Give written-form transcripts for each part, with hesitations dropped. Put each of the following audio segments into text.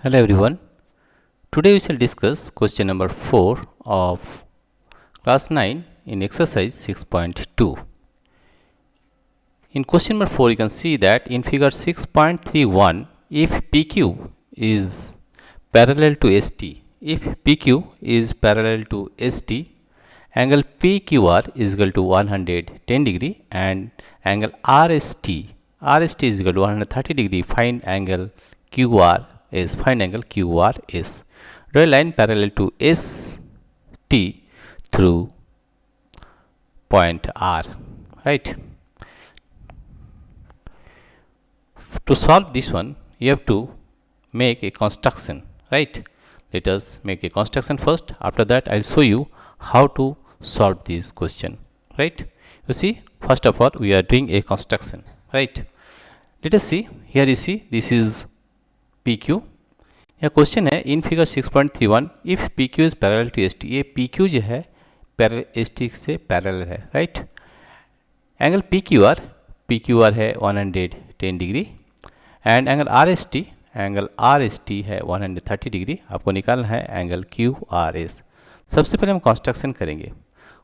Hello everyone. Today we shall discuss question number 4 of class 9 in exercise 6.2. In question number 4 you can see that in figure 6.31 if PQ is parallel to ST, angle PQR is equal to 110 degree and angle RST is equal to 130 degree. Find angle QRS. Draw a line parallel to ST through point R. Right. To solve this one, you have to make a construction. Right. Let us make a construction first. After that, I'll show you how to solve this question. Right. You see, first of all, we are doing a construction. Right. Let us see. Here you see, this is PQ. यह question है in figure 6.31 if PQ is parallel to ST. ये PQ जो है ST से parallel है. Right. Angle PQR है 110 degree and angle RST है 130 degree. आपको निकालना है एंगल QRS. सबसे पहले हम कंस्ट्रक्शन करेंगे.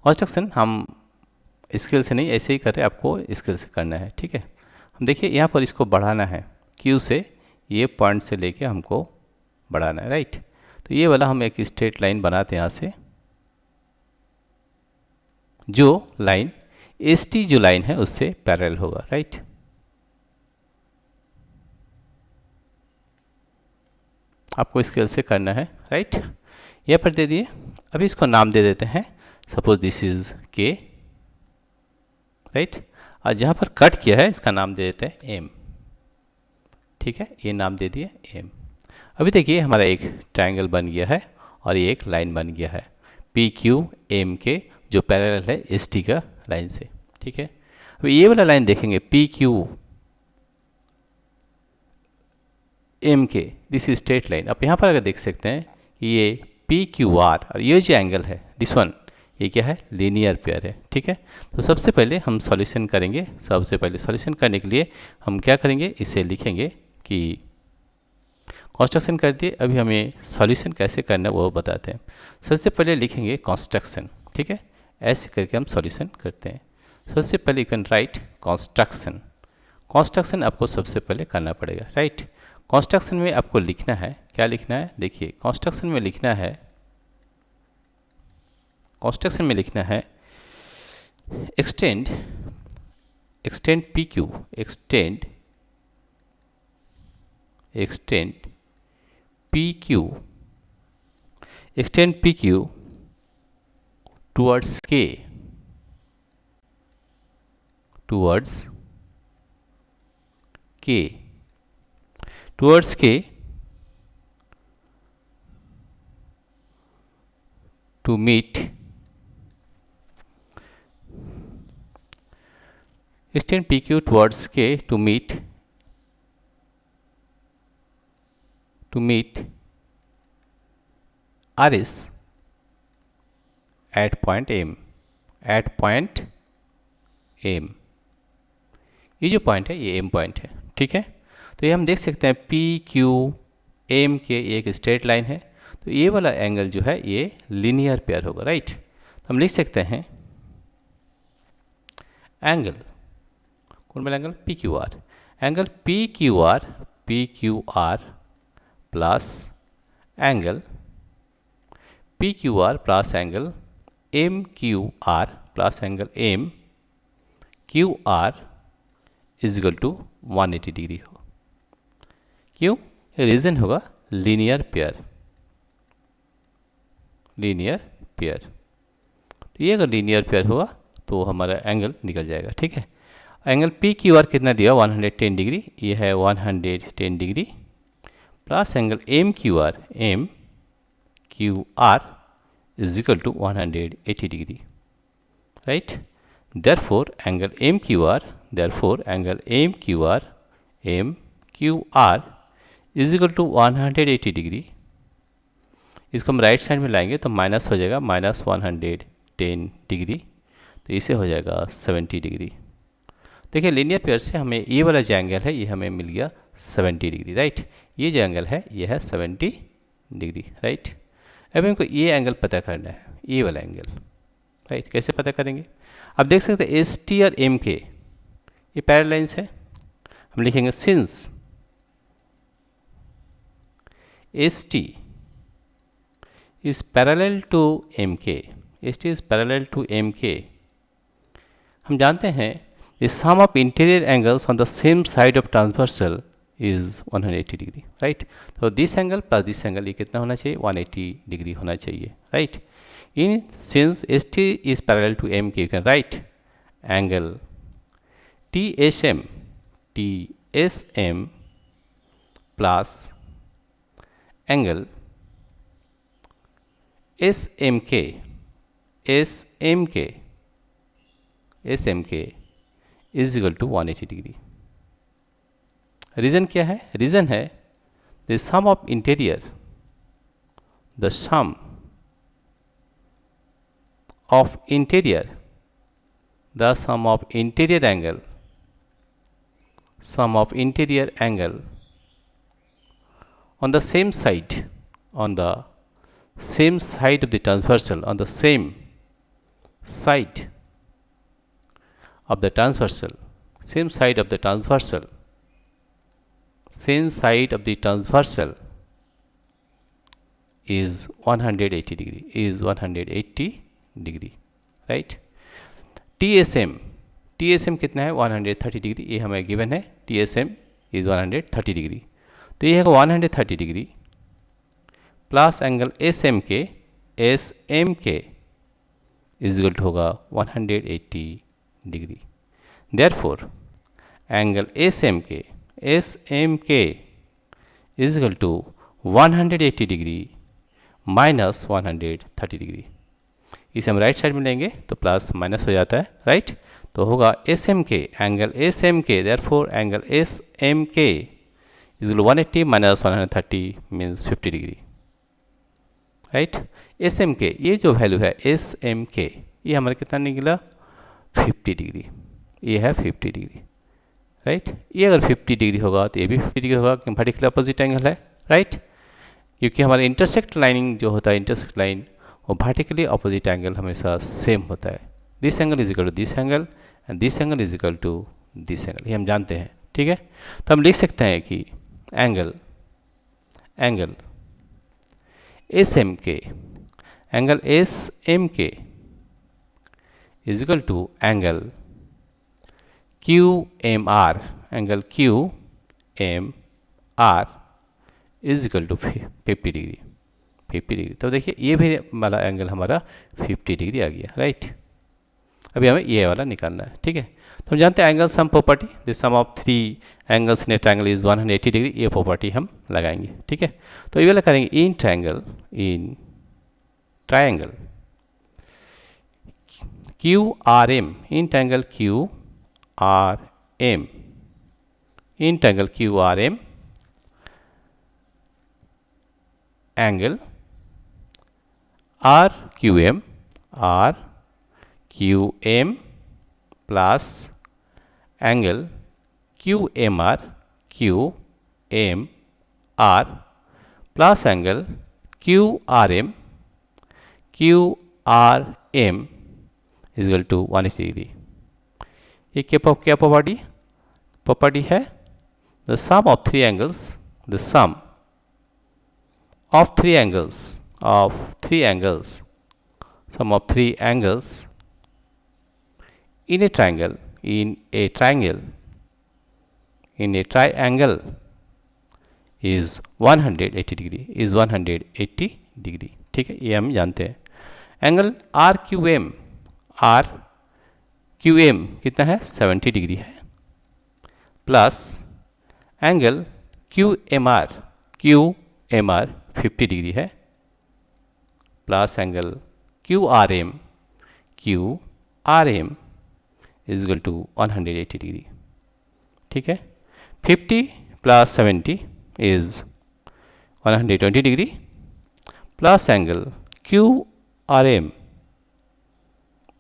कंस्ट्रक्शन हम स्केल से नहीं ऐसे ही कर रहे, आपको स्केल से करना है. ठीक है. हम देखिए यहाँ पर इसको बढ़ाना है Q से, ये पॉइंट से लेके हमको बढ़ाना है. राइट. तो ये वाला हम एक स्ट्रेट लाइन बनाते हैं यहाँ से, जो लाइन ST जो लाइन है उससे पैरेलल होगा. राइट. आपको स्केल से करना है. राइट. यहाँ पर दे दिए. अभी इसको नाम दे देते हैं. Suppose this is K. Right. और जहाँ पर कट किया है इसका नाम दे देते हैं M. ठीक है. ये नाम दे दिए M. अभी देखिए हमारा एक ट्रायंगल बन गया है और ये एक लाइन बन गया है PQM के, जो पैरेलल है ST का लाइन से. ठीक है. अभी ये वाला लाइन देखेंगे PQM के, दिस इज स्ट्रेट लाइन. आप यहाँ पर अगर देख सकते हैं ये PQR और ये जो एंगल है दिस वन, ये क्या है, लीनियर पेयर है. ठीक है. तो सबसे पहले हम सॉल्यूशन करेंगे. सबसे पहले सॉल्यूशन करने के लिए हम क्या करेंगे, इसे लिखेंगे कि कंस्ट्रक्शन कर दिए. अभी हमें सॉल्यूशन कैसे करना है वो बताते हैं. सबसे पहले लिखेंगे कंस्ट्रक्शन. ठीक है. ऐसे करके हम सॉल्यूशन करते हैं. सबसे पहले you can write construction. Construction आपको सबसे पहले करना पड़ेगा. राइट. कंस्ट्रक्शन में आपको लिखना है, क्या लिखना है, देखिए कंस्ट्रक्शन में लिखना है extend PQ, extend PQ towards K to meet extend PQ towards K to meet RS at point M. ये जो पॉइंट है ये M पॉइंट है. ठीक है. तो ये हम देख सकते हैं PQM के एक स्ट्रेट लाइन है, तो ये वाला एंगल जो है ये लीनियर पेयर होगा. राइट. तो हम लिख सकते हैं एंगल, कौन वाला angle, PQR. Angle PQR plus angle PQR plus angle MQR plus angle MQR is equal to 180 degree हो. क्यों, ये रीजन होगा लीनियर पेयर. तो ये अगर लीनियर पेयर हुआ तो हमारा एंगल निकल जाएगा. ठीक है. एंगल PQR कितना दिया, 110 डिग्री. ये है 110 degree plus angle MQR is equal to 180 degree. Right. Therefore angle MQR is equal to 180 degree. इसको हम राइट साइड में लाएंगे तो माइनस हो जाएगा, -110 डिग्री. तो इसे हो जाएगा 70 डिग्री. देखिए लीनियर पेयर से हमें ये वाला जो एंगल है ये हमें मिल गया 70 डिग्री, राइट। ये जो एंगल है ये है 70 डिग्री, राइट। अब हमको ये एंगल पता करना है, ये वाला एंगल, राइट। कैसे पता करेंगे? अब देख सकते हैं एस टी और एम के ये पैरेलल लाइंस है। हम लिखेंगे since S T is parallel to MK, ST is parallel to MK। हम जानते हैं the sum of interior angles on the same side of transversal is 180 degree, right। तो this angle plus this angle ये कितना होना चाहिए? 180 degree होना चाहिए, right। In since ST is parallel to MK, you can write angle TSM plus angle SMK is equal to 180 degree. Reason क्या है? Reason है the sum of interior, the sum of interior, the sum of interior angle, sum of interior angle on the same side, on the same side of the transversal, on the same side of the transversal, same side of the transversal, same side of the transversal is 180 degree, is 180 degree, right। TSM कितना है? 130 degree, ये हमें given है। TSM is 130 degree, तो ये है 130 degree plus angle SMK is equal to होगा 180 degree. Therefore angle SMK is equal to 180 degree minus 130 degree. इसे हम राइट साइड में लेंगे तो प्लस माइनस हो जाता है, राइट। तो होगा SMK, angle SMK, therefore angle SMK is 180 minus 130 means 50 degree, right. SMK ये जो वैल्यू है SMK ये हमारा कितना निकला? 50 डिग्री, ये है 50 डिग्री, राइट। ये अगर 50 डिग्री होगा तो ये भी 50 डिग्री होगा, क्योंकि वर्टिकल अपोजिट एंगल है, राइट। क्योंकि हमारा इंटरसेक्ट लाइनिंग जो होता है, इंटरसेक्ट लाइन वो वर्टिकली अपोजिट एंगल हमेशा सेम होता है। This angle is equal to this angle and this angle is equal to this angle, ये हम जानते हैं, ठीक है। तो हम लिख सकते हैं कि angle SMK is equal to angle QMR, angle QMR is equal to 50 degree. तो देखिए ये भी वाला एंगल हमारा 50 डिग्री आ गया, राइट। अभी हमें ये वाला निकालना है, ठीक है। तो हम जानते हैं angle sum property, the sum of 3 angles in a triangle is 180 degree, ये प्रॉपर्टी हम लगाएंगे, ठीक है। तो ये वाला करेंगे in triangle QRM, in triangle QRM angle RQM plus angle QMR plus angle QRM is equal to 180 degree. ये क्या प्रॉपर्टी है? The sum of 3 angles, the sum of 3 angles, sum of 3 angles in a triangle is 180 degree, is 180 degree, ठीक है। ये हम जानते हैं। Angle RQM कितना है? 70 डिग्री है, प्लस एंगल QMR 50 डिग्री है, plus angle QRM is equal to 180 degree, ठीक है। 50 plus 70 is 120 degree, plus angle QRM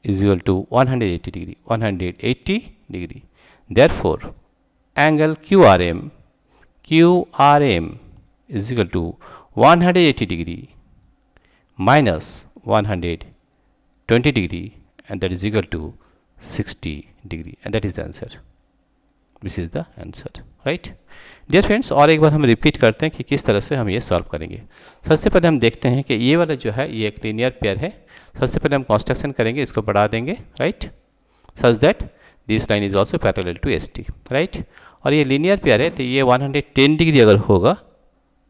is equal to 180 degree, Therefore, angle QRM is equal to 180 degree minus 120 degree, and that is equal to 60 degree, and that is the answer. This is the answer, right? Dear friends, और एक बार हम repeat करते हैं कि किस तरह से हम ये सॉल्व करेंगे। सबसे पहले हम देखते हैं कि ये वाला जो है ये एक लीनियर पेयर है। सबसे पहले हम कंस्ट्रक्शन करेंगे, इसको बढ़ा देंगे, right, such that this line is also parallel to S T, right. और ये लीनियर पेयर है, तो ये 110 डिग्री अगर होगा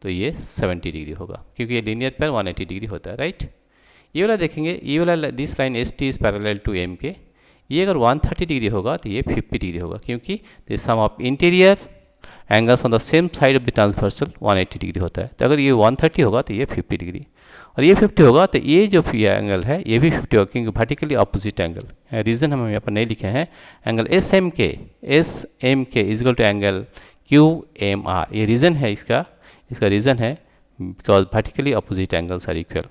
तो ये 70 डिग्री होगा, क्योंकि ये लीनियर पेयर 180 डिग्री होता है, राइट। ये वाला देखेंगे, ये वाला this line S T is parallel to M K, ये अगर 130 डिग्री होगा तो ये 50 डिग्री होगा, क्योंकि the sum of interior angles on the same side of the transversal 180 degree होता है। तो अगर ये 130 होगा तो ये 50 डिग्री, और ये 50 होगा तो ये जो एंगल है ये भी 50 होगा, क्योंकि वर्टिकली अपोजिट एंगल। रीज़न हम यहाँ पर नहीं लिखे हैं, angle S M K is equal to angle Q M R. ये रीज़न है इसका रीज़न है because vertically opposite angles are equal.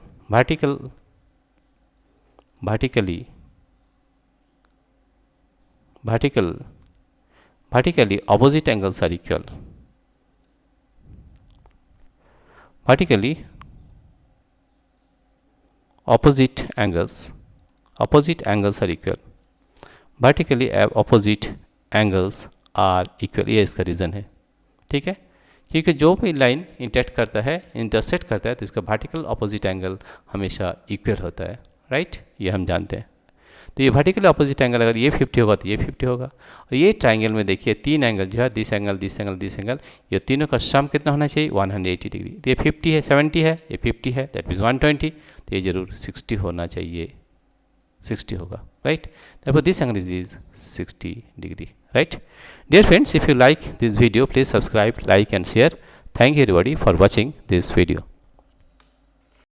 vertically opposite angles are equal. Vertically opposite angles are equal. Vertically opposite angles are equal, ये इसका reason है, ठीक है। क्योंकि जो भी लाइन इंटरसेक्ट करता है तो इसका वर्टिकल अपोजिट एंगल हमेशा इक्वल होता है, राइट, ये हम जानते हैं। तो ये वर्टिकल अपोजिट एंगल अगर ये 50 होगा तो ये 50 होगा। और ये ट्राइंगल में देखिए तीन एंगल जो है, दिस एंगल, ये तीनों का सम कितना होना चाहिए, 180 डिग्री। तो ये 50 है, 70 है, ये 50 है, दैट मीन्स 120, तो ये जरूर 60 होना चाहिए, 60 होगा, right. therefore this angle is 60 degree, right? Dear friends, if you like this video, please subscribe, like and share. Thank you everybody for watching this video.